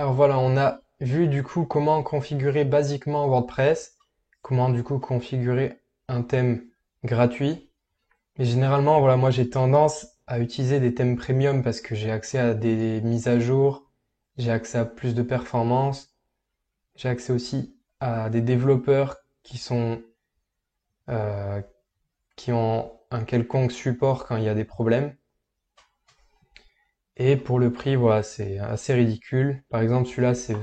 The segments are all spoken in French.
Alors voilà, on a vu du coup comment configurer basiquement WordPress, comment du coup configurer un thème gratuit. Et généralement, voilà, moi j'ai tendance à utiliser des thèmes premium parce que j'ai accès à des mises à jour, j'ai accès à plus de performance, j'ai accès aussi à des développeurs euh, qui ont un quelconque support quand il y a des problèmes. Et pour le prix, voilà, c'est assez ridicule. Par exemple, celui-là, c'est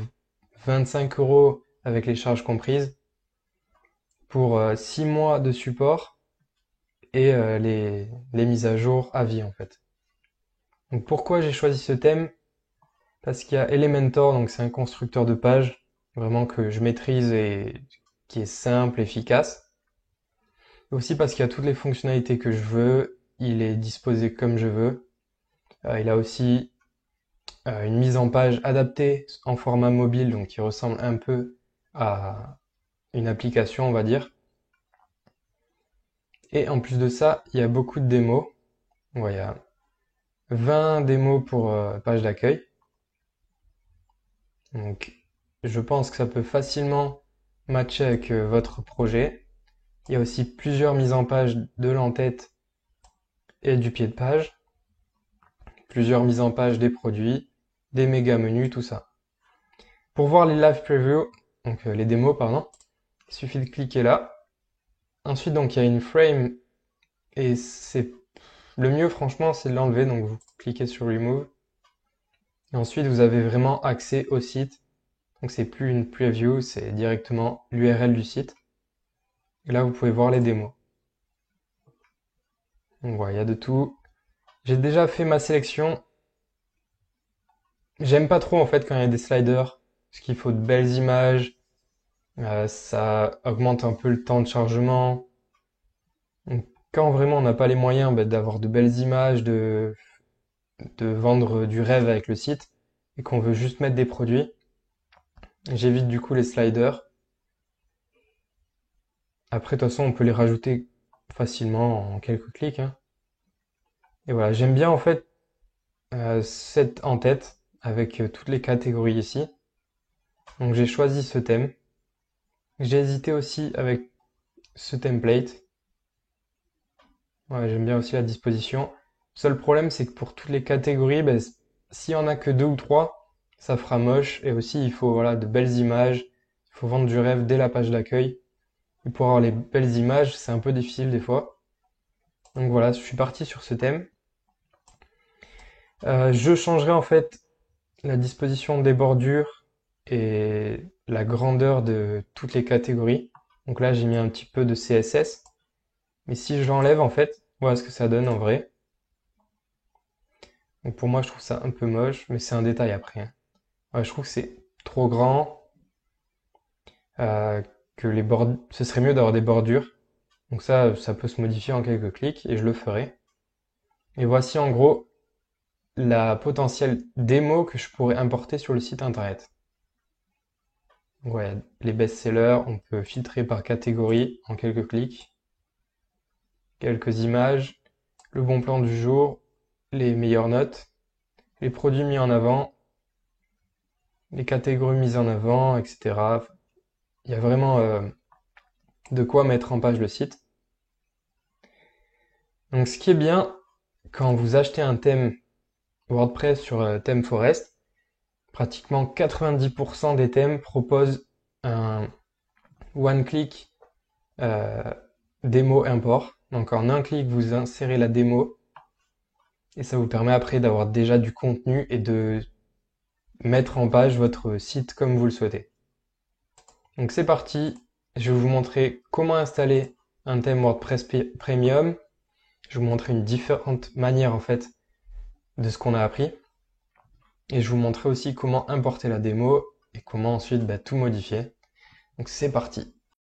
25 € avec les charges comprises pour 6 mois de support et les mises à jour à vie en fait. Donc pourquoi j'ai choisi ce thème? Parce qu'il y a Elementor, donc c'est un constructeur de pages vraiment que je maîtrise et qui est simple, efficace. Et aussi parce qu'il y a toutes les fonctionnalités que je veux, il est disposé comme je veux. Il a aussi une mise en page adaptée en format mobile, donc qui ressemble un peu à une application, on va dire. Et en plus de ça, il y a beaucoup de démos. Ouais, il y a 20 démos pour page d'accueil. Donc, je pense que ça peut facilement matcher avec votre projet. Il y a aussi plusieurs mises en page de l'entête et du pied de page, plusieurs mises en page des produits, des méga menus, tout ça. Pour voir les live previews, donc les démos, pardon, il suffit de cliquer là. Ensuite, donc, il y a une frame et c'est le mieux, franchement, c'est de l'enlever. Donc, vous cliquez sur Remove. Et ensuite, vous avez vraiment accès au site. Donc, c'est plus une preview, c'est directement l'URL du site. Et là, vous pouvez voir les démos. Donc, voilà, il y a de tout. J'ai déjà fait ma sélection. J'aime pas trop, en fait, quand il y a des sliders, parce qu'il faut de belles images. Ça augmente un peu le temps de chargement. Donc, quand vraiment on n'a pas les moyens d'avoir de belles images, de vendre du rêve avec le site, et qu'on veut juste mettre des produits, j'évite du coup les sliders. Après, de toute façon, on peut les rajouter facilement en quelques clics, hein. Et voilà, j'aime bien en fait cette en-tête avec toutes les catégories ici. Donc j'ai choisi ce thème. J'ai hésité aussi avec ce template. Ouais, j'aime bien aussi la disposition. Le seul problème, c'est que pour toutes les catégories, s'il y en a que deux ou trois, ça fera moche. Et aussi, il faut voilà de belles images. Il faut vendre du rêve dès la page d'accueil. Et pour avoir les belles images, c'est un peu difficile des fois. Donc voilà, je suis parti sur ce thème. Je changerai en fait la disposition des bordures et la grandeur de toutes les catégories. Donc là, j'ai mis un petit peu de CSS. Mais si je l'enlève, en fait, voilà ce que ça donne en vrai. Donc pour moi, je trouve ça un peu moche, mais c'est un détail après, hein. Ouais, je trouve que c'est trop grand, euh, que ce serait mieux d'avoir des bordures. Donc ça peut se modifier en quelques clics et je le ferai. Et voici en gros la potentielle démo que je pourrais importer sur le site internet. Ouais, les best-sellers, on peut filtrer par catégorie en quelques clics, quelques images, le bon plan du jour, les meilleures notes, les produits mis en avant, les catégories mises en avant, etc. Il y a vraiment de quoi mettre en page le site. Donc ce qui est bien quand vous achetez un thème WordPress sur ThemeForest, pratiquement 90% des thèmes proposent un one-click euh, démo import. Donc en un clic, vous insérez la démo et ça vous permet après d'avoir déjà du contenu et de mettre en page votre site comme vous le souhaitez. Donc c'est parti, je vais vous montrer comment installer un thème WordPress Premium. Je vais vous montrer une différente manière en fait de ce qu'on a appris. Et je vous montrerai aussi comment importer la démo et comment ensuite tout modifier. Donc c'est parti.